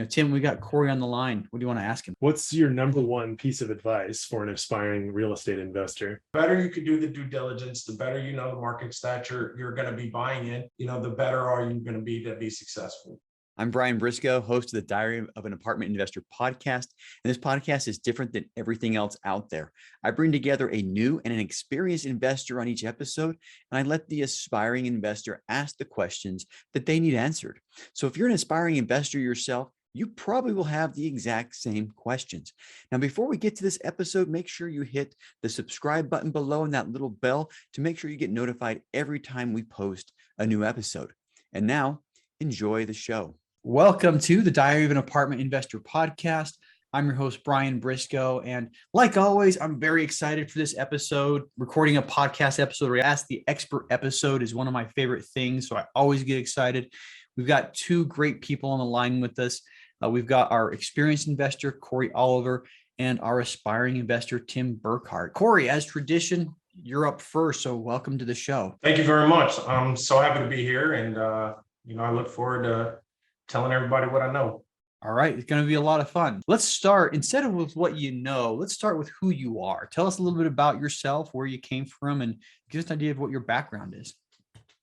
Tim, we got Corey on the line. What do you want to ask him? What's your number one piece of advice for an aspiring real estate investor? The better you can do the due diligence, the better you know the markets that you're going to be buying in, the better are you going to be successful. I'm Brian Briscoe, host of the Diary of an Apartment Investor podcast. And this podcast is different than everything else out there. I bring together a new and an experienced investor on each episode, and I let the aspiring investor ask the questions that they need answered. So if you're an aspiring investor yourself, you probably will have the exact same questions. Now, before we get to this episode, make sure you hit the subscribe button below and that little bell to make sure you get notified every time we post a new episode. And now, enjoy the show. Welcome to the Diary of an Apartment Investor podcast. I'm your host, Brian Briscoe. And like always, I'm very excited for this episode. Recording a podcast episode where I ask the expert episode is one of my favorite things. So I always get excited. We've got two great people on the line with us. We've got our experienced investor, Corey Oliver, and our aspiring investor, Tim Burkhardt. Corey, as tradition, you're up first. So welcome to the show. Thank you very much. I'm so happy to be here. And, I look forward to telling everybody what I know. All right. It's going to be a lot of fun. Let's start, instead of with what you know, let's start with who you are. Tell us a little bit about yourself, where you came from, and give us an idea of what your background is.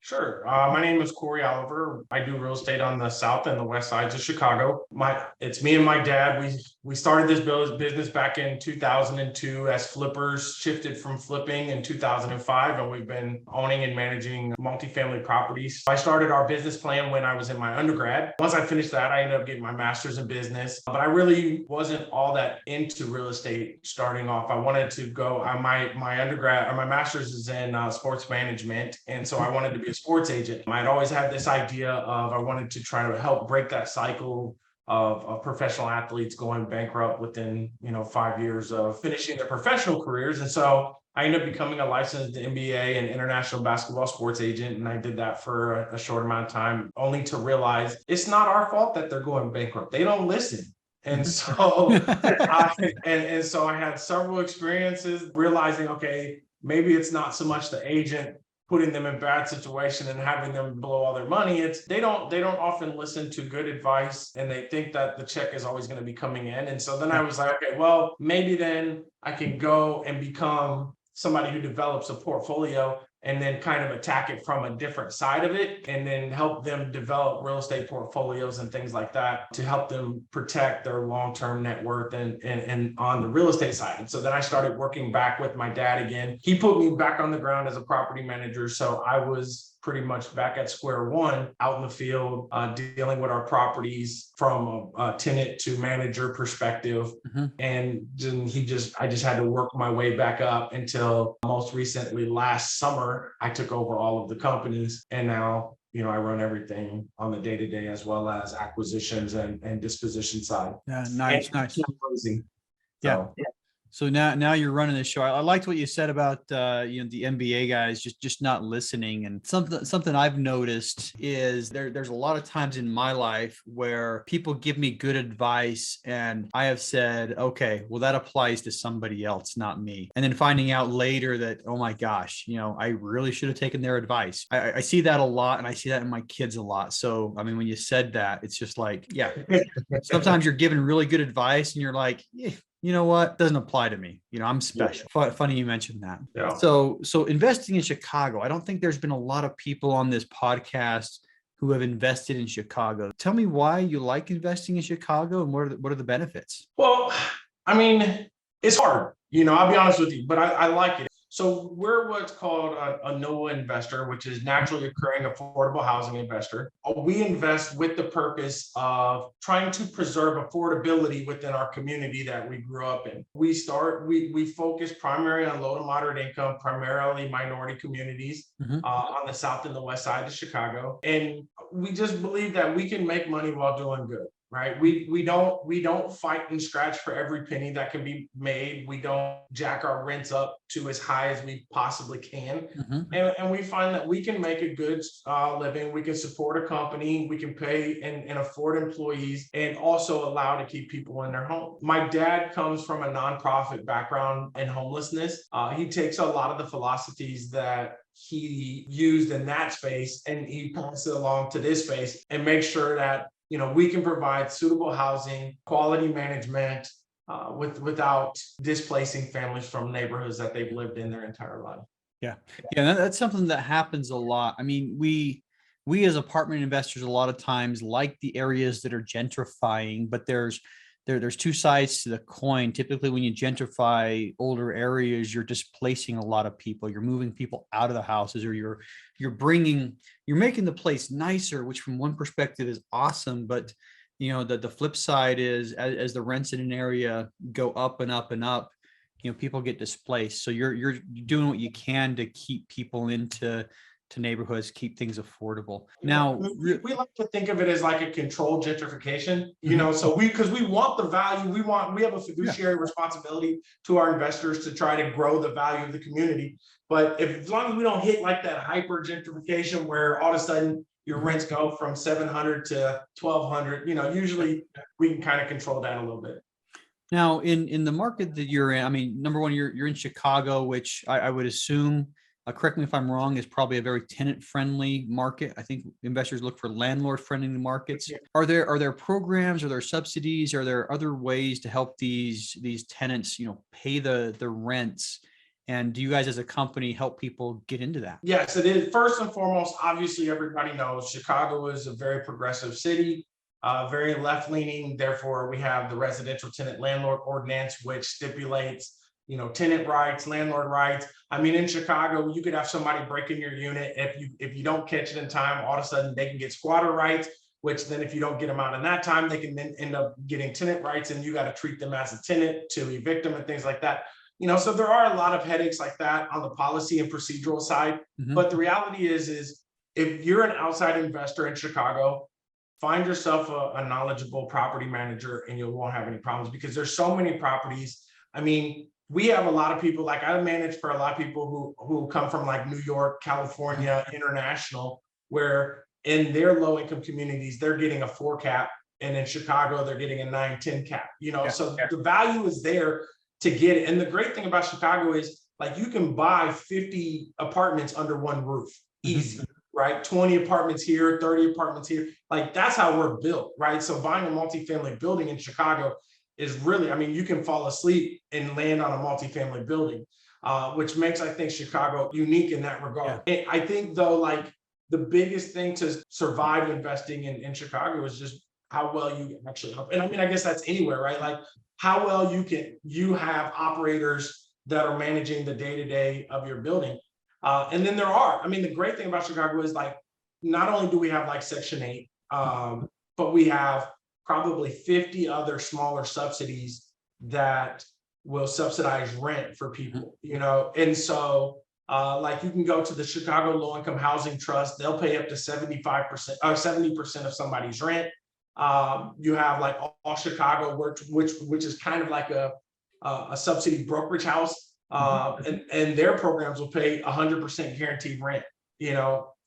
Sure. My name is Corey Oliver. I do real estate on the south and the west sides of Chicago. It's me and my dad. We started this business back in 2002 as flippers, shifted from flipping in 2005, and we've been owning and managing multifamily properties. I started our business plan when I was in my undergrad. Once I finished that, I ended up getting my master's in business, but I really wasn't all that into real estate starting off. I wanted to go, my undergrad or my master's is in sports management, and so I wanted to be a sports agent. I'd always had this idea of I wanted to try to help break that cycle of professional athletes going bankrupt within 5 years of finishing their professional careers. And so I ended up becoming a licensed NBA and international basketball sports agent. And I did that for a short amount of time, only to realize it's not our fault that they're going bankrupt. They don't listen. And so so I had several experiences realizing, okay, maybe it's not so much the agent putting them in bad situation and having them blow all their money. It's they don't often listen to good advice, and they think that the check is always going to be coming in. And so then I was like, okay, well, maybe then I can go and become somebody who develops a portfolio and then kind of attack it from a different side of it, and then help them develop real estate portfolios and things like that to help them protect their long-term net worth and on the real estate side. And so then I started working back with my dad again. He put me back on the ground as a property manager. So I was pretty much back at square one, out in the field, dealing with our properties from a tenant to manager perspective. Mm-hmm. And then I just had to work my way back up until most recently last summer, I took over all of the companies, and now, I run everything on the day-to-day as well as acquisitions and disposition side. Yeah, nice. Yeah. So now you're running the show. I liked what you said about the NBA guys just not listening. And something I've noticed is there's a lot of times in my life where people give me good advice and I have said, okay, well, that applies to somebody else, not me. And then finding out later that, oh my gosh, I really should have taken their advice. I see that a lot, and I see that in my kids a lot. So, I mean, when you said that, it's just like, yeah, sometimes you're giving really good advice and you're like, yeah, you know what? Doesn't apply to me. I'm special. Yeah. Funny you mentioned that. Yeah. So investing in Chicago, I don't think there's been a lot of people on this podcast who have invested in Chicago. Tell me why you like investing in Chicago and what are the benefits? Well, I mean, it's hard, I'll be honest with you, but I like it. So we're what's called a NOAA investor, which is naturally occurring affordable housing investor. We invest with the purpose of trying to preserve affordability within our community that we grew up in. We focus primarily on low to moderate income, primarily minority communities on the south and the west side of Chicago. And we just believe that we can make money while doing good. Right. We don't fight and scratch for every penny that can be made. We don't jack our rents up to as high as we possibly can. Mm-hmm. And we find that we can make a good living. We can support a company. We can pay and afford employees, and also allow to keep people in their home. My dad comes from a nonprofit background in homelessness. He takes a lot of the philosophies that he used in that space and he passes it along to this space and makes sure that we can provide suitable housing, quality management, without displacing families from neighborhoods that they've lived in their entire life. Yeah. Yeah. That's something that happens a lot. I mean, we as apartment investors, a lot of times like the areas that are gentrifying, but there's two sides to the coin. Typically, when you gentrify older areas, you're displacing a lot of people. You're moving people out of the houses, or you're making the place nicer, which from one perspective is awesome. But the flip side is as the rents in an area go up and up and up, people get displaced. So you're doing what you can to keep people into neighborhoods, keep things affordable. Now, we like to think of it as like a controlled gentrification, so because we want the value, we have a fiduciary responsibility to our investors to try to grow the value of the community. But as long as we don't hit like that hyper gentrification where all of a sudden your rents go from 700 to 1200, usually we can kind of control that a little bit. Now, in the market that you're in, I mean, number one, you're in Chicago, which I would assume, correct me if I'm wrong, is probably a very tenant-friendly market. I think investors look for landlord-friendly markets. Yeah. Are there programs, are there subsidies, are there other ways to help these tenants, pay the rents? And do you guys as a company help people get into that? Yes, it is. First and foremost, obviously everybody knows Chicago is a very progressive city, very left-leaning. Therefore, we have the residential tenant landlord ordinance, which stipulates tenant rights, landlord rights. I mean, in Chicago, you could have somebody break in your unit. If you don't catch it in time, all of a sudden they can get squatter rights, which then if you don't get them out in that time, they can then end up getting tenant rights, and you got to treat them as a tenant to evict them and things like that. So there are a lot of headaches like that on the policy and procedural side. Mm-hmm. But the reality is if you're an outside investor in Chicago, find yourself a knowledgeable property manager and you won't have any problems, because there's so many properties. I mean, we have a lot of people, like I manage for a lot of people who come from like New York, California, international, where in their low income communities, they're getting a 4 cap. And in Chicago, they're getting a 9-10 cap, the value is there to get it. And the great thing about Chicago is like, you can buy 50 apartments under one roof, easy, right? 20 apartments here, 30 apartments here. Like that's how we're built, right? So buying a multifamily building in Chicago is really, I mean, you can fall asleep and land on a multifamily building, which makes, I think, Chicago unique in that regard. Yeah. I think though, like the biggest thing to survive investing in Chicago is just how well you actually help. And I mean, I guess that's anywhere, right? Like how well you have operators that are managing the day-to-day of your building. And then the great thing about Chicago is like, not only do we have like Section 8, but we have probably 50 other smaller subsidies that will subsidize rent for people, and so like you can go to the Chicago Low Income Housing Trust, they'll pay up to 75% or 70% of somebody's rent. You have like All Chicago, which is kind of like a subsidy brokerage house, and their programs will pay 100% guaranteed rent,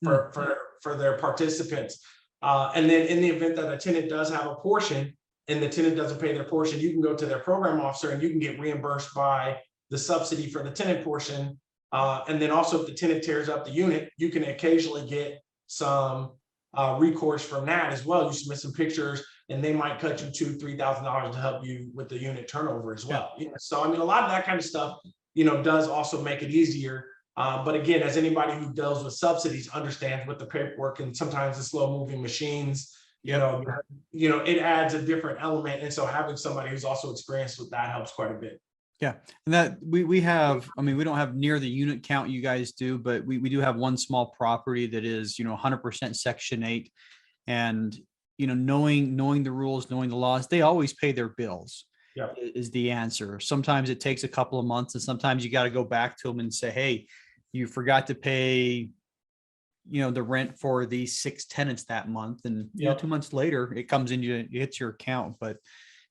for their participants. And then in the event that a tenant does have a portion and the tenant doesn't pay their portion, you can go to their program officer and you can get reimbursed by the subsidy for the tenant portion. And then also if the tenant tears up the unit, you can occasionally get some recourse from that as well. You submit some pictures and they might cut you $2,000-$3,000 to help you with the unit turnover as well. Yeah. So, I mean, a lot of that kind of stuff, does also make it easier. But again, as anybody who deals with subsidies understands with the paperwork and sometimes the slow moving machines, it adds a different element. And so having somebody who's also experienced with that helps quite a bit. Yeah. And that we have, I mean, we don't have near the unit count you guys do, but we do have one small property that is, 100% Section 8. And, knowing the rules, knowing the laws, they always pay their bills. Yeah. Is the answer. Sometimes it takes a couple of months and sometimes you got to go back to them and say, hey, you forgot to pay, the rent for these 6 tenants that month. And 2 months later, it comes in, it hits your account. But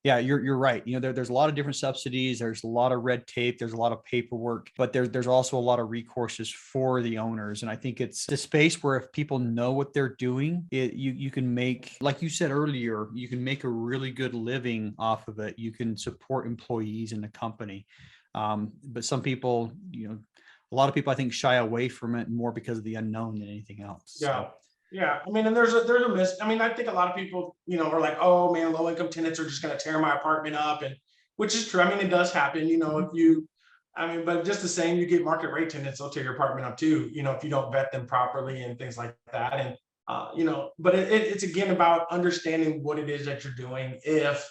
yeah, you're right. There's a lot of different subsidies. There's a lot of red tape. There's a lot of paperwork, but there's also a lot of recourses for the owners. And I think it's a space where if people know what they're doing, you can make, like you said earlier, you can make a really good living off of it. You can support employees in the company. But some people, a lot of people, I think, shy away from it more because of the unknown than anything else. Yeah. Yeah, I mean, and there's a miss. I mean, I think a lot of people, are like, oh man, low income tenants are just going to tear my apartment up, and which is true. I mean, it does happen. If you, I mean, but just the same, you get market rate tenants, they'll tear your apartment up too. If you don't vet them properly and things like that. And but it's again about understanding what it is that you're doing. If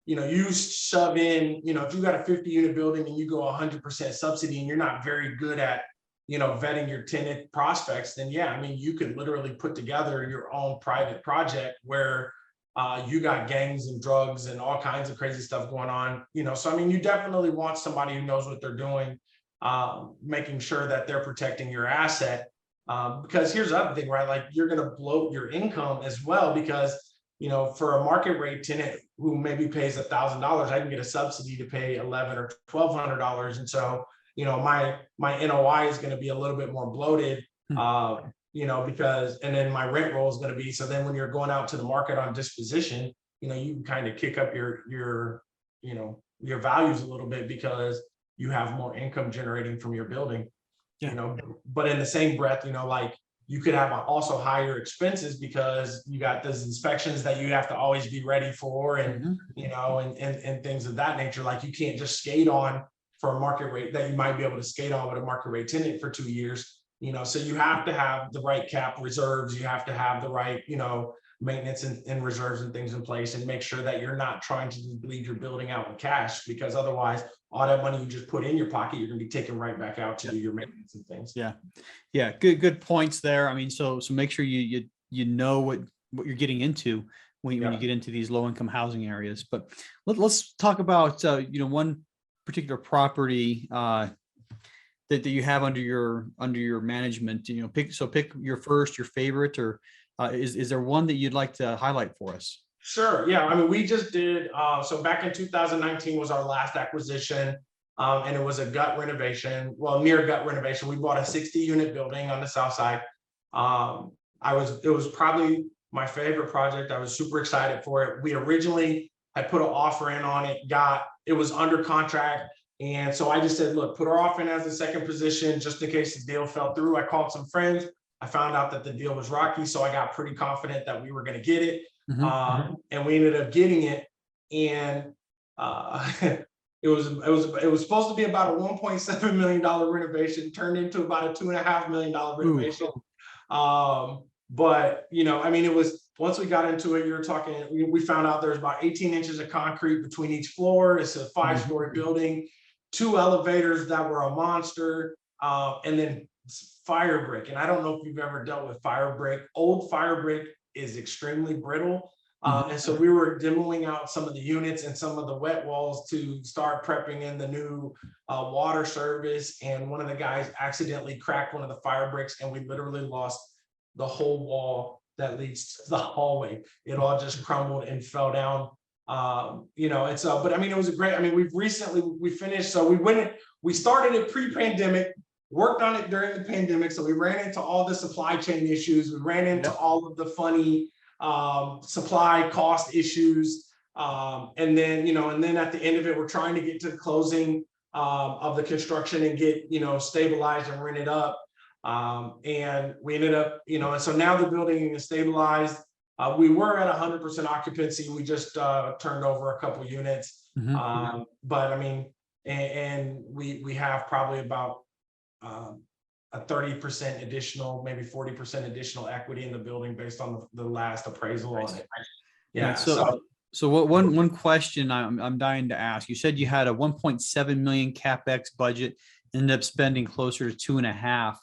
you shove in, if you got a 50-unit building and you go 100% subsidy and you're not very good at vetting your tenant prospects, then yeah, I mean, you could literally put together your own private project where you got gangs and drugs and all kinds of crazy stuff going on. So I mean, you definitely want somebody who knows what they're doing, making sure that they're protecting your asset. Because here's the other thing, right? Like you're going to bloat your income as well, because for a market rate tenant who maybe pays $1,000, I can get a subsidy to pay $1,100 or $1,200, and so my NOI is going to be a little bit more bloated, because, and then my rent roll is going to be, so then when you're going out to the market on disposition, you can kind of kick up your values a little bit because you have more income generating from your building. But in the same breath, like you could have also higher expenses because you got those inspections that you have to always be ready for, and and things of that nature. Like you can't just skate on for a market rate that you might be able to skate on with a market rate tenant for 2 years. So you have to have the right cap reserves, you have to have the right maintenance and reserves and things in place, and make sure that you're not trying to bleed your building out with cash, because otherwise all that money you just put in your pocket, you're going to be taking right back out to do your maintenance and things. Yeah. Good points there. I mean, so make sure you know what you're getting into when you get into these low income housing areas. But let's talk about one particular property that you have under your management. Pick your favorite, or is there one that you'd like to highlight for us? Sure. Yeah. I mean, we just did, so back in 2019 was our last acquisition, and it was a gut renovation, near gut renovation. We bought a 60-unit building on the south side. It was probably my favorite project. I was super excited for it. We originally had put an offer in on it, it was under contract. And so I just said, look, put our offer in as a second position, just in case the deal fell through. I called some friends. I found out that the deal was rocky, so I got pretty confident that we were going to get it. And we ended up getting it. And it was supposed to be about a $1.7 million renovation, turned into about a $2.5 million renovation. But I mean, it was, once we got into it, we found out there's about 18 inches of concrete between each floor. It's a 5-story building, 2 elevators that were a monster, and then fire brick. And I don't know if you've ever dealt with fire brick. Old fire brick is extremely brittle. And so we were demoing out some of the units and some of the wet walls to start prepping in the new water service. And one of the guys accidentally cracked one of the fire bricks, and we literally lost the whole wall that leads to the hallway. It all just crumbled and fell down. And so, but I mean, it was a great, I mean, we finished. So we started it pre-pandemic, worked on it during the pandemic. So we ran into all the supply chain issues. We ran into all of the funny supply cost issues. And then at the end of it, we're trying to get to the closing of the construction and get, stabilized and rented up. And we ended up, and so now the building is stabilized. We were at 100% occupancy. We just turned over a couple units. But I mean, and we have probably about a 30% additional, maybe 40% additional equity in the building based on the last appraisal on it. Yeah. So one question I'm dying to ask. You said you had a 1.7 million CapEx budget, ended up spending closer to 2.5.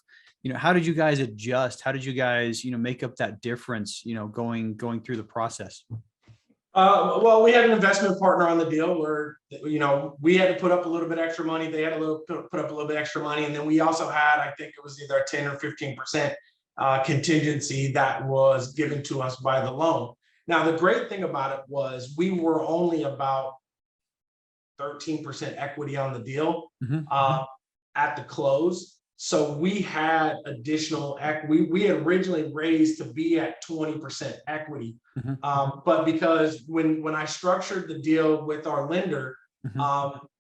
How did you guys adjust? How did you guys, make up that difference, going through the process? Well, we had an investment partner on the deal where, we had to put up a little bit extra money. They had to put up a little bit extra money. And then we also had, I think it was either 10 or 15% contingency that was given to us by the loan. Now, the great thing about it was we were only about 13% equity on the deal at the close. So we had additional equity. We had originally raised to be at 20% equity. But because when I structured the deal with our lender,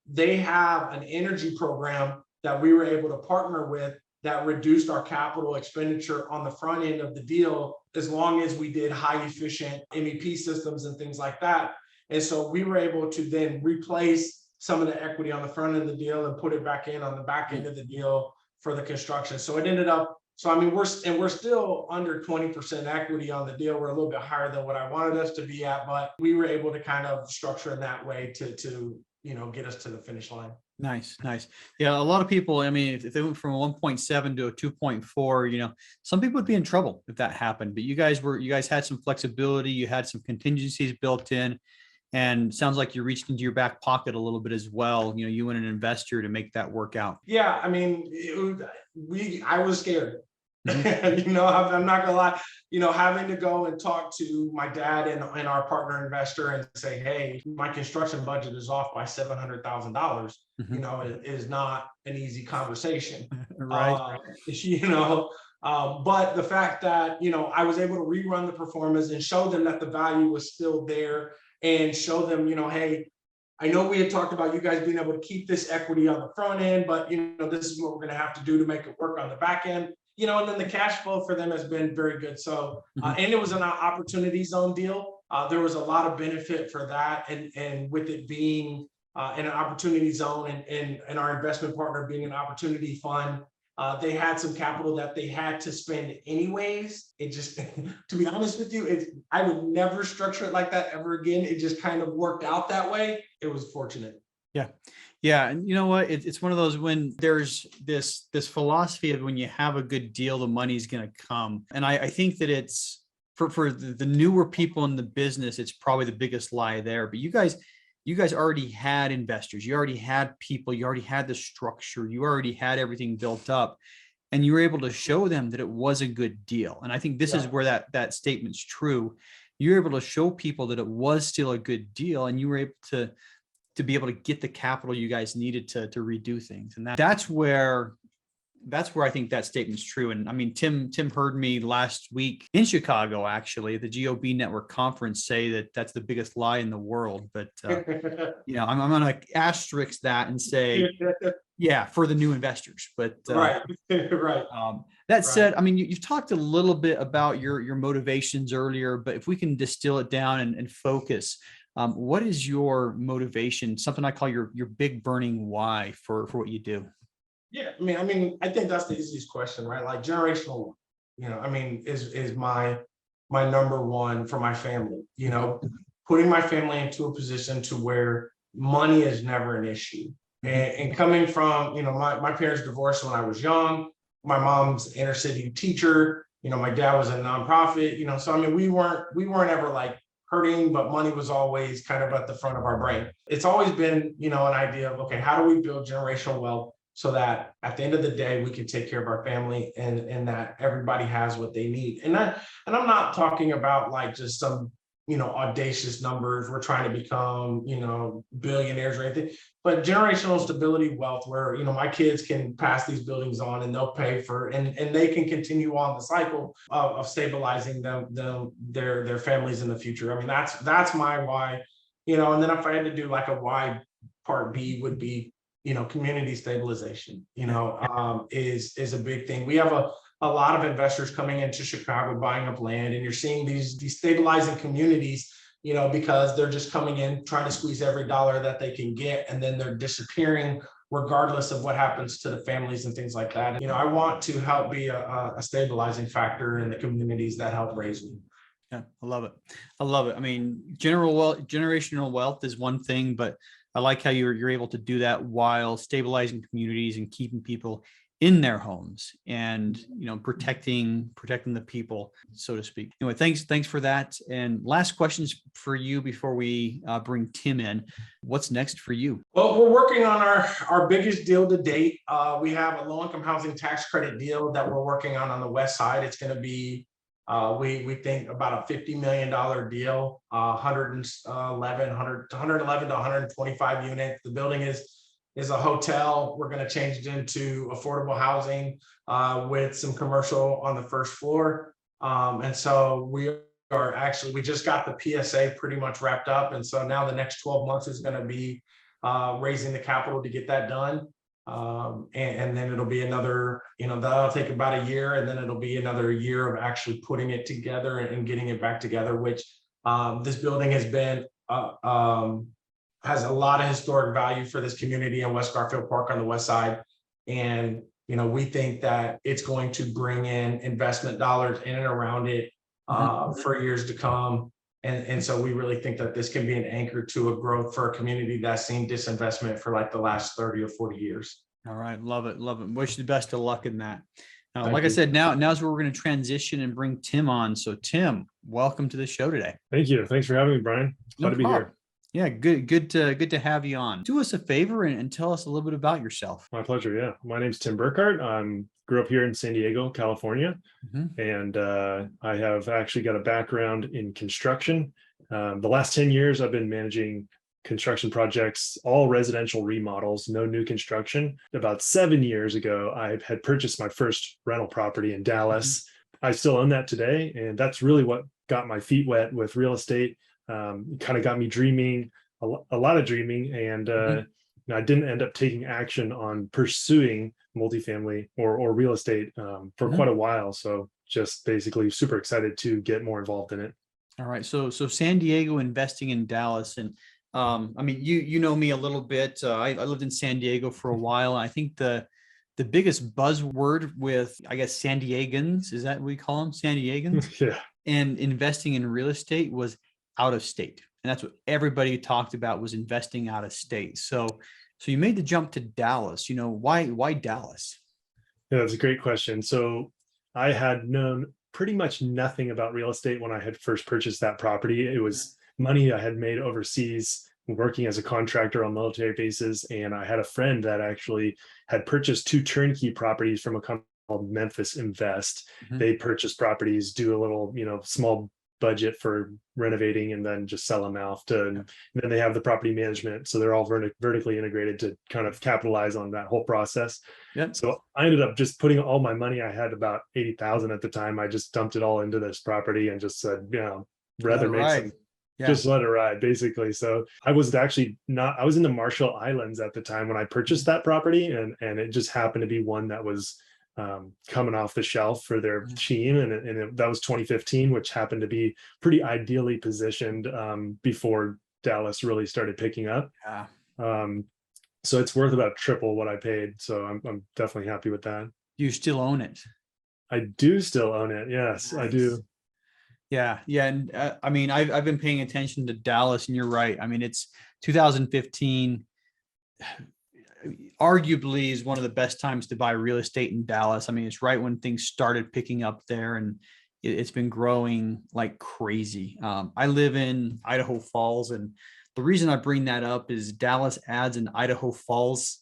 they have an energy program that we were able to partner with that reduced our capital expenditure on the front end of the deal as long as we did high efficient MEP systems and things like that. And so we were able to then replace some of the equity on the front end of the deal and put it back in on the back end of the deal for the construction. So it ended up, so I mean, we're still under 20% equity on the deal. We're a little bit higher than what I wanted us to be at, but we were able to kind of structure in that way to get us to the finish line. Nice. Yeah, a lot of people, I mean, if they went from a 1.7 to a 2.4, some people would be in trouble if that happened. But you guys had some flexibility, you had some contingencies built in, and sounds like you reached into your back pocket a little bit as well. You and an investor to make that work out. Yeah, I mean, I was scared. I'm not gonna lie, having to go and talk to my dad and our partner investor and say, hey, my construction budget is off by $700,000, is not an easy conversation. Right. But the fact that, I was able to rerun the performance and show them that the value was still there and show them, hey, I know we had talked about you guys being able to keep this equity on the front end, but, this is what we're going to have to do to make it work on the back end. And then the cash flow for them has been very good. So, and it was an opportunity zone deal. There was a lot of benefit for that. And with it being in an opportunity zone and our investment partner being an opportunity fund, they had some capital that they had to spend anyways. It just, to be honest with you, I would never structure it like that ever again. It just kind of worked out that way. It was fortunate. Yeah. Yeah. And you know what? It's one of those, when there's this philosophy of when you have a good deal, the money's going to come. And I think that it's for the newer people in the business, it's probably the biggest lie there. But you guys already had investors, you already had people, you already had the structure, you already had everything built up, and you were able to show them that it was a good deal. And I think this is where that statement's true. You're able to show people that it was still a good deal, and you were able to be able to get the capital you guys needed to redo things. And that's where I think that statement's true. And I mean, Tim heard me last week in Chicago, actually, at the GOB Network conference, say that that's the biggest lie in the world. But, I'm going to asterisk that and say, yeah, for the new investors. But right. That said, I mean, you've talked a little bit about your motivations earlier, but if we can distill it down and focus, what is your motivation? Something I call your big burning why for what you do. Yeah, I think that's the easiest question, right? Like generational, is my number one for my family. Putting my family into a position to where money is never an issue. And coming from, my parents divorced when I was young. My mom's inner city teacher. My dad was a nonprofit. So we weren't ever like hurting, but money was always kind of at the front of our brain. It's always been, an idea of, okay, how do we build generational wealth so that at the end of the day, we can take care of our family and that everybody has what they need. And I'm not talking about like just some, audacious numbers. We're trying to become, billionaires or anything, but generational stability wealth where, my kids can pass these buildings on and they'll pay for, and they can continue on the cycle of stabilizing their families in the future. That's my why, and then if I had to do like a why, part B would be, community stabilization, is a big thing. We have a lot of investors coming into Chicago, buying up land, and you're seeing these stabilizing communities, because they're just coming in, trying to squeeze every dollar that they can get, and then they're disappearing regardless of what happens to the families and things like that. I want to help be a stabilizing factor in the communities that help raise me. Yeah, I love it. I mean, generational wealth is one thing, but I like how you're able to do that while stabilizing communities and keeping people in their homes and, protecting the people, so to speak. Anyway, thanks for that. And last questions for you before we bring Tim in. What's next for you? Well, we're working on our biggest deal to date. We have a low-income housing tax credit deal that we're working on the west side. It's going to be we think about a $50 million deal, 111 to 125 units. The building is a hotel. We're going to change it into affordable housing with some commercial on the first floor. And so we just got the PSA pretty much wrapped up. And so now the next 12 months is going to be raising the capital to get that done. And then it'll be another, that'll take about a year, and then it'll be another year of actually putting it together and getting it back together, which this building has been, has a lot of historic value for this community in West Garfield Park on the west side. And, we think that it's going to bring in investment dollars in and around it for years to come. And so we really think that this can be an anchor to a growth for a community that's seen disinvestment for like the last 30 or 40 years. All right. Love it. Love it. Wish you the best of luck in that. Thank I you. said, now's where we're going to transition and bring Tim on. So Tim, welcome to the show today. Thank you. Thanks for having me, Brian. Glad to be here. Yeah, good to have you on. Do us a favor and tell us a little bit about yourself. My pleasure. Yeah. My name's Tim Burkhardt. Grew up here in San Diego, California. And I have actually got a background in construction. The last 10 years, I've been managing construction projects, all residential remodels, no new construction. About 7 years ago, I had purchased my first rental property in Dallas. I still own that today. And that's really what got my feet wet with real estate. It kind of got me dreaming, a lot of dreaming. And I didn't end up taking action on pursuing multifamily or real estate for quite a while. So just basically super excited to get more involved in it. All right. So San Diego investing in Dallas. And I mean, you know me a little bit. I lived in San Diego for a while. And I think the biggest buzzword with, I guess, San Diegans, is that what we call them? San Diegans? Yeah. And investing in real estate was out of state. And that's what everybody talked about, was investing out of state. So you made the jump to Dallas. Why Dallas? Yeah, that's a great question. So I had known pretty much nothing about real estate when I had first purchased that property. It was money I had made overseas working as a contractor on military bases. And I had a friend that actually had purchased 2 turnkey properties from a company called Memphis Invest. They purchase properties, do a little, small budget for renovating, and then just sell them out. And then they have the property management. So they're all vertically integrated to kind of capitalize on that whole process. So I ended up just putting all my money. I had about 80,000 at the time. I just dumped it all into this property and just said, rather make some, just let it ride, basically. So I was actually I was in the Marshall Islands at the time when I purchased that property. And it just happened to be one that was coming off the shelf for their team. And that was 2015, which happened to be pretty ideally positioned before Dallas really started picking up. So it's worth about triple what I paid. So I'm definitely happy with that. You still own it? I do still own it. Yes, nice. I do. Yeah. And I mean, I've been paying attention to Dallas, and you're right. I mean, it's 2015. Arguably is one of the best times to buy real estate in Dallas. I mean, it's right when things started picking up there, and it's been growing like crazy. I live in Idaho Falls, and the reason I bring that up is Dallas adds an Idaho Falls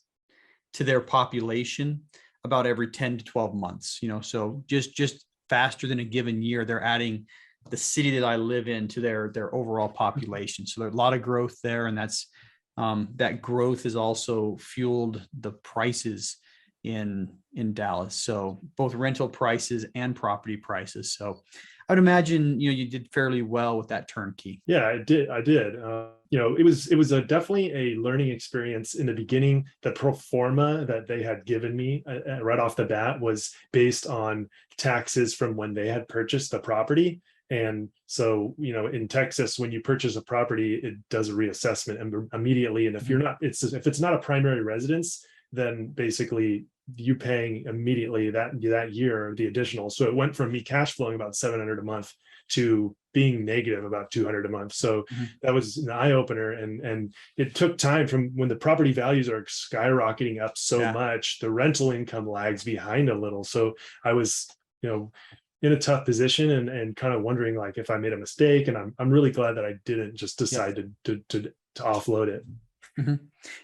to their population about every 10 to 12 months, so just faster than a given year, they're adding the city that I live in to their overall population. So there's a lot of growth there, and that's that growth has also fueled the prices in Dallas. So both rental prices and property prices. So I'd imagine, you did fairly well with that turnkey. Yeah, I did. It was definitely a learning experience in the beginning. The pro forma that they had given me right off the bat was based on taxes from when they had purchased the property. And so, in Texas, when you purchase a property, it does a reassessment immediately. And if it's not a primary residence, then basically you paying immediately that year the additional. So it went from me cash flowing about $700 a month to being negative about $200 a month. So that was an eye opener. And it took time. From when the property values are skyrocketing up so much, the rental income lags behind a little. So I was, in a tough position and kind of wondering like if I made a mistake. And I'm really glad that I didn't just decide to offload it.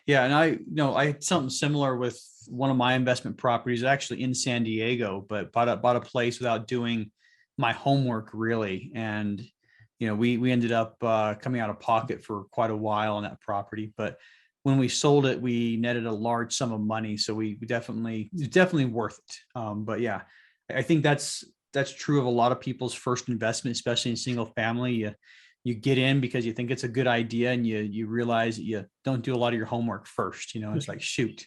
Yeah. And I had something similar with one of my investment properties, actually in San Diego, but bought a place without doing my homework really. And, we ended up coming out of pocket for quite a while on that property. But when we sold it, we netted a large sum of money. So it's definitely worth it. But yeah, I think that's true of a lot of people's first investment, especially in single family. You get in because you think it's a good idea, and you realize that you don't do a lot of your homework first. It's like, shoot,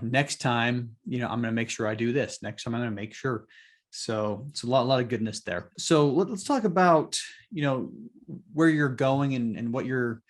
next time, I'm going to make sure I do this. Next time I'm going to make sure. So it's a lot of goodness there. So let's talk about, where you're going and what your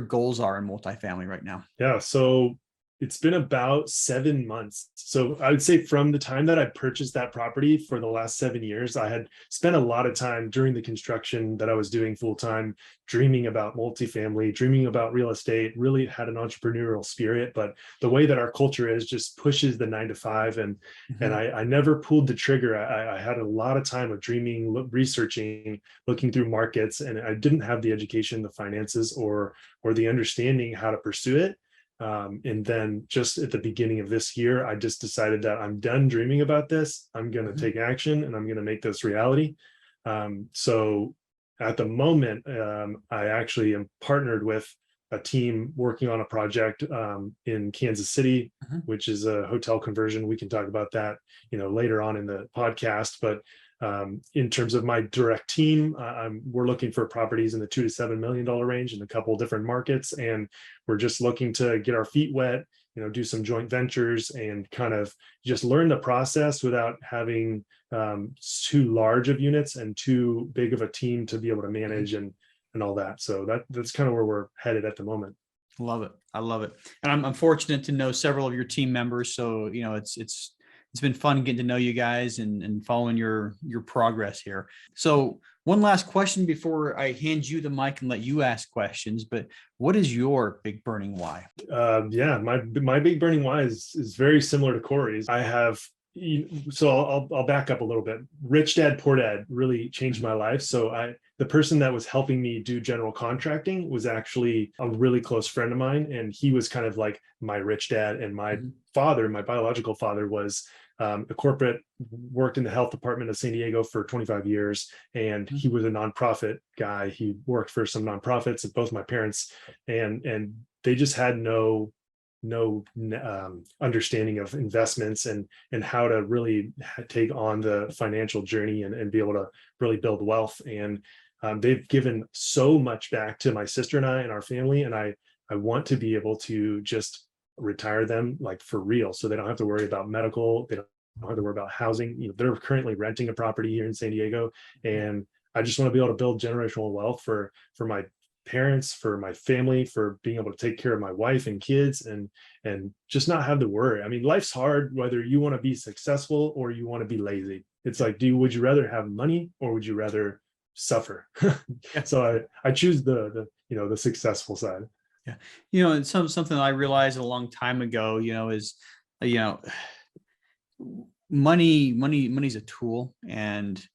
goals are in multifamily right now. Yeah. So it's been about 7 months. So I would say from the time that I purchased that property for the last 7 years, I had spent a lot of time during the construction that I was doing full time, dreaming about multifamily, dreaming about real estate, really had an entrepreneurial spirit. But the way that our culture is just pushes the 9 to 5. And I never pulled the trigger. I had a lot of time of dreaming, researching, looking through markets, and I didn't have the education, the finances, or the understanding how to pursue it. And then just at the beginning of this year, I just decided that I'm done dreaming about this. I'm going to take action and I'm going to make this reality. So at the moment, I actually am partnered with a team working on a project in Kansas City, which is a hotel conversion. We can talk about that, later on in the podcast. But in terms of my direct team, we're looking for properties in the $2 to $7 million range in a couple of different markets, and we're just looking to get our feet wet, do some joint ventures and kind of just learn the process without having too large of units and too big of a team to be able to manage and all that. So that's kind of where we're headed at the moment. Love it. I love it. And I'm fortunate to know several of your team members. So, it's been fun getting to know you guys and following your progress here. So one last question before I hand you the mic and let you ask questions, but what is your big burning why? My big burning why is very similar to Corey's. I have, so I'll back up a little bit. Rich Dad, Poor Dad really changed my life. So the person that was helping me do general contracting was actually a really close friend of mine. And he was kind of like my rich dad. And my father, my biological father, was a corporate, worked in the health department of San Diego for 25 years. And he was a nonprofit guy. He worked for some nonprofits at both my parents, and they just had no understanding of investments and how to really take on the financial journey and be able to really build wealth. And they've given so much back to my sister and I and our family. And I want to be able to just retire them like for real, so they don't have to worry about medical. They don't have to worry about housing. They're currently renting a property here in San Diego. And I just want to be able to build generational wealth for my parents, for my family, for being able to take care of my wife and kids, and just not have to worry. I mean, life's hard, whether you want to be successful or you want to be lazy. It's like, would you rather have money or would you rather suffer? So I choose the successful side. Yeah. It's something I realized a long time ago, is, money's a tool, and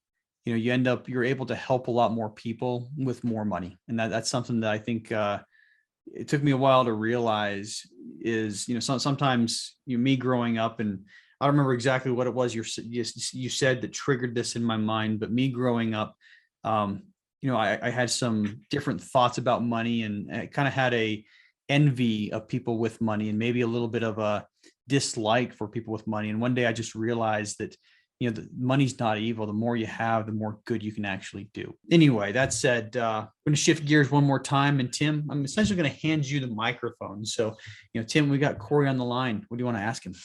you're able to help a lot more people with more money. And that's something that I think it took me a while to realize is, sometimes me growing up, and I don't remember exactly what it was you said that triggered this in my mind, but me growing up, I had some different thoughts about money, and I kind of had a envy of people with money and maybe a little bit of a dislike for people with money. And one day I just realized that, the money's not evil. The more you have, the more good you can actually do. Anyway, that said, I'm going to shift gears one more time. And Tim, I'm essentially going to hand you the microphone. So, Tim, we got Corey on the line. What do you want to ask him?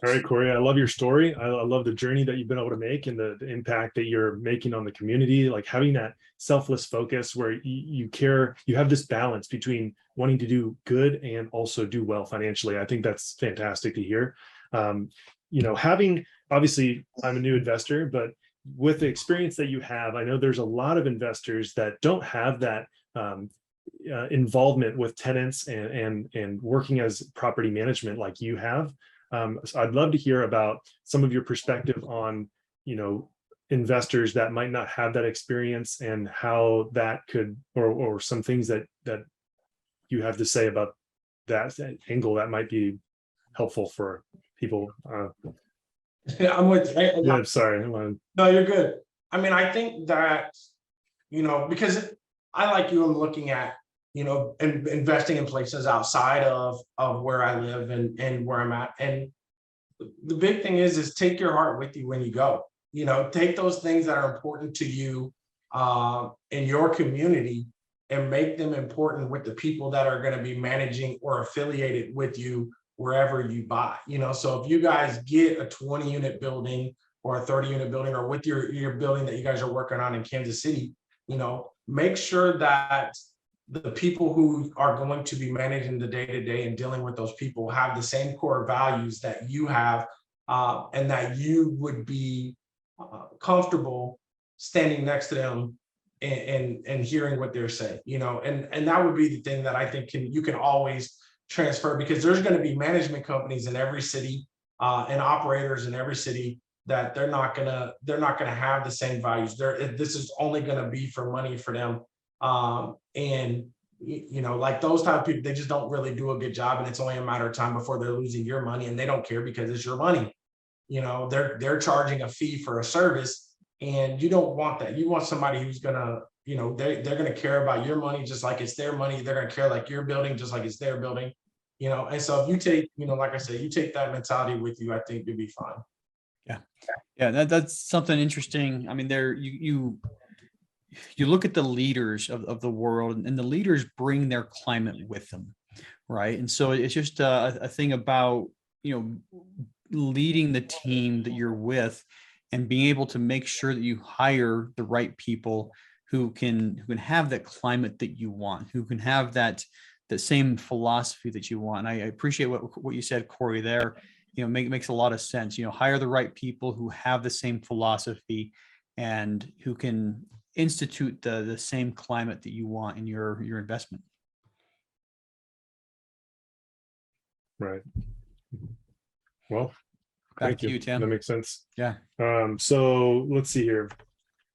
All right, Corey, I love your story. I love the journey that you've been able to make and the impact that you're making on the community, like having that selfless focus where you care, you have this balance between wanting to do good and also do well financially. I think that's fantastic to hear. Having, obviously, I'm a new investor, but with the experience that you have, I know there's a lot of investors that don't have that involvement with tenants and working as property management like you have. So I'd love to hear about some of your perspective on, investors that might not have that experience and how that could, or some things that you have to say about that angle that might be helpful for people. I'm with you. Yeah, sorry. No, you're good. I mean, I think that, because I, like you, am looking at, investing in places outside of where I live and where I'm at. And the big thing is take your heart with you when you go. Take those things that are important to you in your community and make them important with the people that are going to be managing or affiliated with you wherever you buy, so if you guys get a 20 unit building or a 30 unit building, or with your building that you guys are working on in Kansas City, make sure that the people who are going to be managing the day-to-day and dealing with those people have the same core values that you have, and that you would be comfortable standing next to them and hearing what they're saying, and that would be the thing that I think you can always transfer, because there's going to be management companies in every city, and operators in every city that they're not gonna have the same values. This is only going to be for money for them, and like those type of people, they just don't really do a good job, and it's only a matter of time before they're losing your money, and they don't care because it's your money. They're charging a fee for a service, and you don't want that. You want somebody who's gonna, they're gonna care about your money just like it's their money. They're gonna care like your building just like it's their building, and so if you take, like I said, you take that mentality with you, I think you'll be fine. Yeah, that's something interesting. I mean, you look at the leaders of the world, and the leaders bring their climate with them, right? And so it's just a thing about, leading the team that you're with and being able to make sure that you hire the right people who can have that climate that you want, who can have that same philosophy that you want. And I appreciate what you said, Corey, there. Makes a lot of sense. Hire the right people who have the same philosophy and who can institute the same climate that you want in your investment. Right. Well, back to you, Tim. That makes sense. Yeah. So let's see here.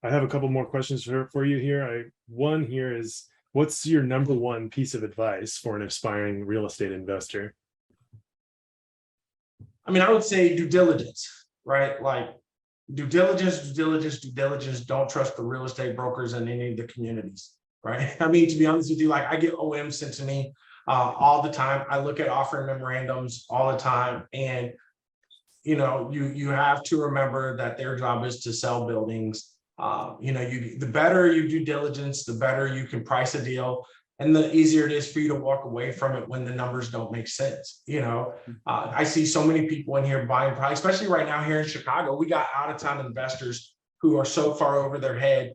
I have a couple more questions for you here. One here is, what's your number one piece of advice for an aspiring real estate investor? I mean, I would say due diligence, right? Like due diligence. Don't trust the real estate brokers in any of the communities, right? I mean, to be honest with you, like I get OM sent to me all the time. I look at offering memorandums all the time, and you have to remember that their job is to sell buildings. The better you do diligence, the better you can price a deal, and the easier it is for you to walk away from it when the numbers don't make sense. I see so many people in here buying property, especially right now here in Chicago. We got out of town investors who are so far over their head,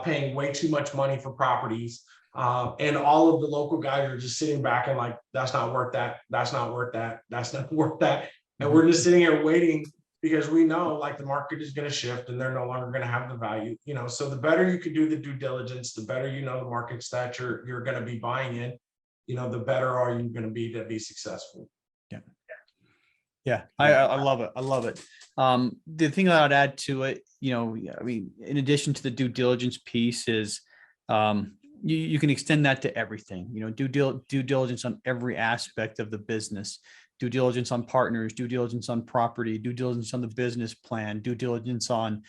paying way too much money for properties. And all of the local guys are just sitting back and like, that's not worth that. That's not worth that. That's not worth that. And we're just sitting here waiting because we know like the market is going to shift and they're no longer going to have the value, so the better you can do the due diligence, the better, the markets that you're going to be buying in, the better are you going to be successful. Yeah. I love it. I love it. The thing that I'd add to it, I mean, in addition to the due diligence piece is, you can extend that to everything, due diligence on every aspect of the business, due diligence on partners, due diligence on property, due diligence on the business plan, due diligence on,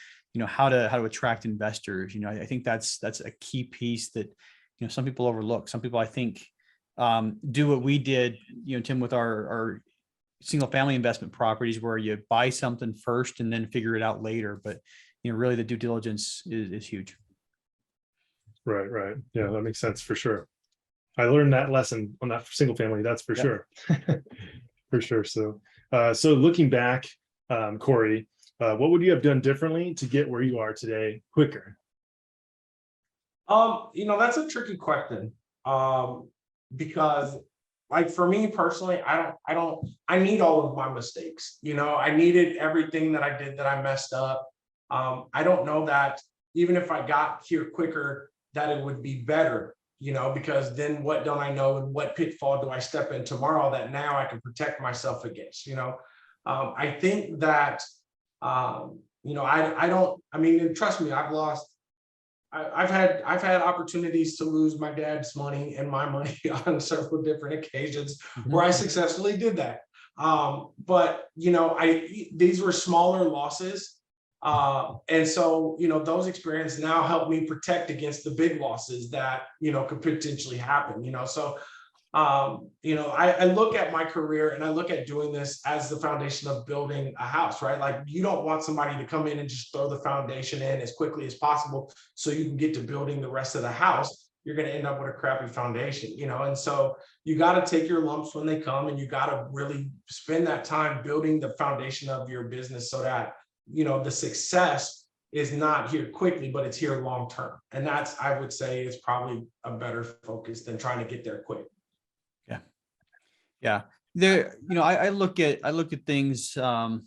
how to attract investors. I think that's a key piece that, some people overlook. Some people, I think, do what we did, Tim, with our single family investment properties, where you buy something first and then figure it out later. But, really the due diligence is huge. Right. Yeah, that makes sense for sure. I learned that lesson on that single family. That's for sure. For sure. So looking back, Corey, what would you have done differently to get where you are today quicker? That's a tricky question. Because like for me personally, I need all of my mistakes. I needed everything that I did that I messed up. I don't know that even if I got here quicker, that it would be better, because then what don't I know and what pitfall do I step in tomorrow that now I can protect myself against, I think that, and trust me, I've had opportunities to lose my dad's money and my money on several different occasions where I successfully did that. But these were smaller losses. And so, those experiences now help me protect against the big losses that, could potentially happen, so, I look at my career and I look at doing this as the foundation of building a house, right? Like you don't want somebody to come in and just throw the foundation in as quickly as possible so you can get to building the rest of the house. you're going to end up with a crappy foundation, and so you got to take your lumps when they come, and you got to really spend that time building the foundation of your business so that, the success is not here quickly, but it's here long term. And that's, I would say, is probably a better focus than trying to get there quick. Yeah. Yeah. There, I look at things, I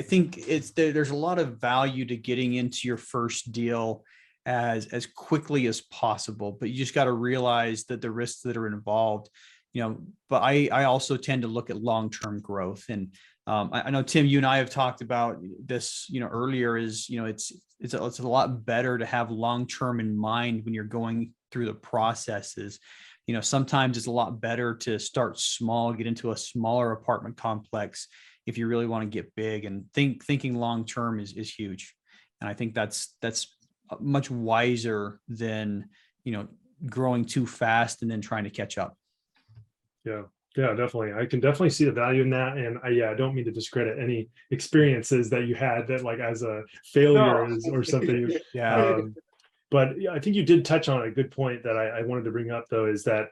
think there's a lot of value to getting into your first deal as quickly as possible, but you just got to realize that the risks that are involved, but I also tend to look at long-term growth. And I know, Tim, you and I have talked about this, earlier, is, it's a lot better to have long-term in mind when you're going through the processes. Sometimes it's a lot better to start small, get into a smaller apartment complex if you really want to get big, and thinking long-term is huge. And I think that's much wiser than, growing too fast and then trying to catch up. Yeah, definitely. I can definitely see the value in that. And I don't mean to discredit any experiences that you had that, like, as a failure or something. Yeah. But I think you did touch on a good point that I wanted to bring up, though, is that,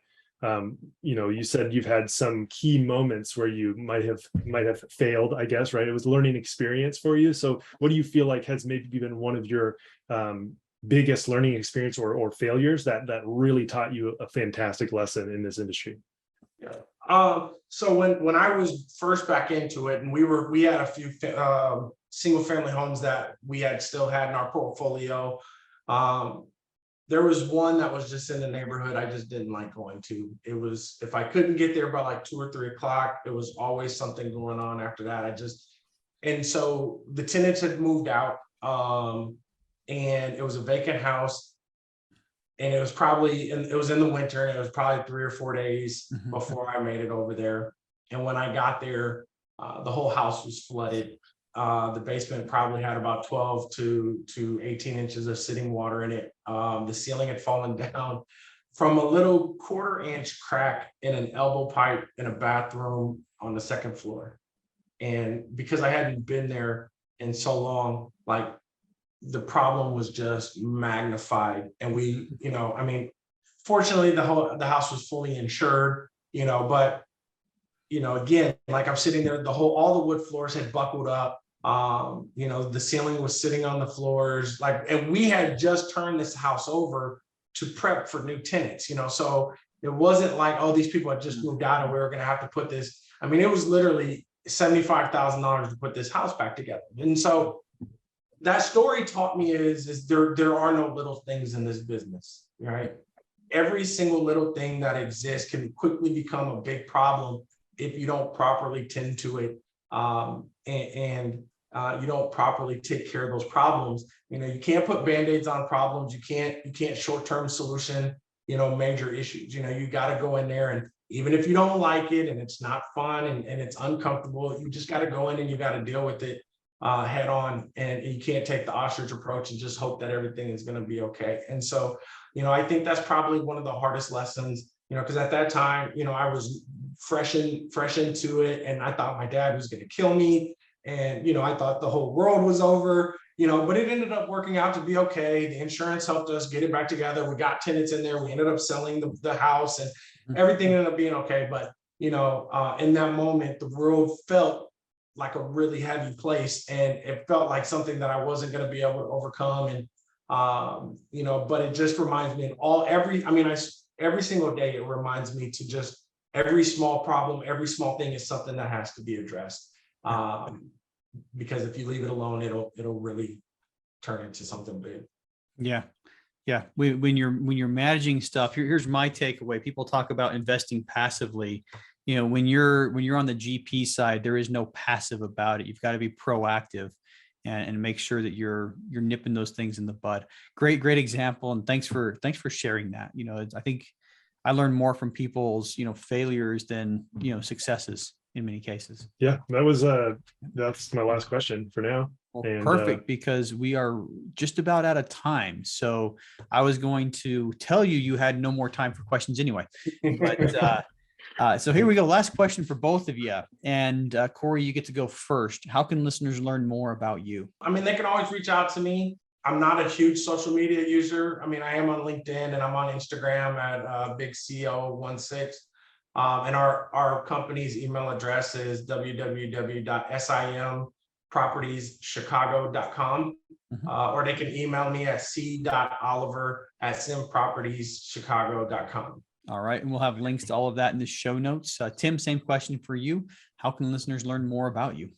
you said you've had some key moments where you might have failed, I guess, right? It was a learning experience for you. So what do you feel like has maybe been one of your biggest learning experience or failures that really taught you a fantastic lesson in this industry? Yeah. So when I was first back into it, and we had a few single family homes that we still had in our portfolio. There was one that was just in the neighborhood I just didn't like going to. It was, if I couldn't get there by like 2 or 3 o'clock, it was always something going on after that. And so the tenants had moved out, and it was a vacant house. And it was in the winter, and it was probably 3 or 4 days before I made it over there. And when I got there, the whole house was flooded. The basement probably had about 12 to 18 inches of sitting water in it. The ceiling had fallen down from a little 1/4-inch crack in an elbow pipe in a bathroom on the second floor. And because I hadn't been there in so long, like, the problem was just magnified. And fortunately the house was fully insured, but, again, like, I'm sitting there, all the wood floors had buckled up. The ceiling was sitting on the floors, and we had just turned this house over to prep for new tenants, so it wasn't like, oh, these people had just moved out and we were going to have to put this. It was literally $75,000 to put this house back together. And so that story taught me is there are no little things in this business, right? Every single little thing that exists can quickly become a big problem if you don't properly tend to it, and you don't properly take care of those problems. You can't put band-aids on problems. You can't short-term solution, major issues. You got to go in there, and even if you don't like it and it's not fun and it's uncomfortable, you just got to go in and you got to deal with it head on. And you can't take the ostrich approach and just hope that everything is going to be okay. And so, I think that's probably one of the hardest lessons, because at that time, I was fresh into it, and I thought my dad was going to kill me. And, I thought the whole world was over, but it ended up working out to be okay. The insurance helped us get it back together. We got tenants in there. We ended up selling the house, and everything ended up being okay. But, in that moment, the world felt like a really heavy place, and it felt like something that I wasn't going to be able to overcome. And, but it just reminds me every single day, it reminds me to just, every small problem, every small thing is something that has to be addressed. Because if you leave it alone, it'll really turn into something big. Yeah. Yeah. When you're managing stuff, here's my takeaway. People talk about investing passively. When you're on the GP side, there is no passive about it. You've got to be proactive and make sure that you're nipping those things in the bud. Great example. And thanks for sharing that. I think I learn more from people's, failures than, successes in many cases. Yeah, that's my last question for now. Well, perfect, because we are just about out of time. So I was going to tell you had no more time for questions anyway. But so here we go. Last question for both of you. And Corey, you get to go first. How can listeners learn more about you? They can always reach out to me. I'm not a huge social media user. I mean, I am on LinkedIn and I'm on Instagram at Big CO16. And our company's email address is www.simpropertieschicago.com. Or they can email me at c.oliver@simpropertieschicago.com. All right. And we'll have links to all of that in the show notes. Tim, same question for you. How can listeners learn more about you?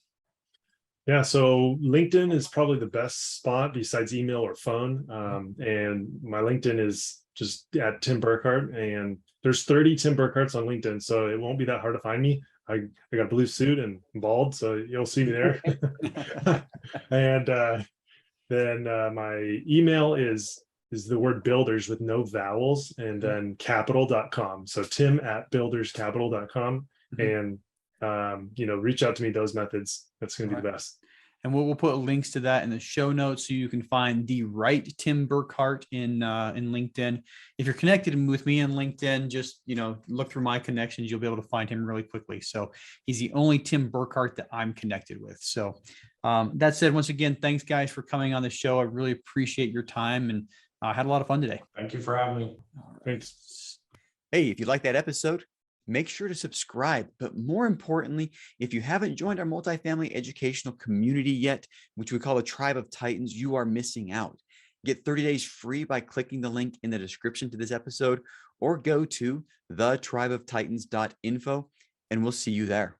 Yeah, so LinkedIn is probably the best spot besides email or phone. And my LinkedIn is just at Tim Burkhardt, and there's 30 Tim Burkhardts on LinkedIn, so it won't be that hard to find me. I got a blue suit and bald, so you'll see me there. And then my email is the word builders with no vowels, and then capital.com. So tim@builderscapital.com. And reach out to me those methods. That's going to be the best. And we'll put links to that in the show notes so you can find the right Tim Burkhardt in LinkedIn. If you're connected with me on LinkedIn, just look through my connections. You'll be able to find him really quickly. So he's the only Tim Burkhardt that I'm connected with. So that said, once again, thanks guys for coming on the show. I really appreciate your time, and I had a lot of fun today. Thank you for having me. Thanks. Hey, if you like that episode, make sure to subscribe. But more importantly, if you haven't joined our multifamily educational community yet, which we call the Tribe of Titans, you are missing out. Get 30 days free by clicking the link in the description to this episode, or go to thetribeoftitans.info, and we'll see you there.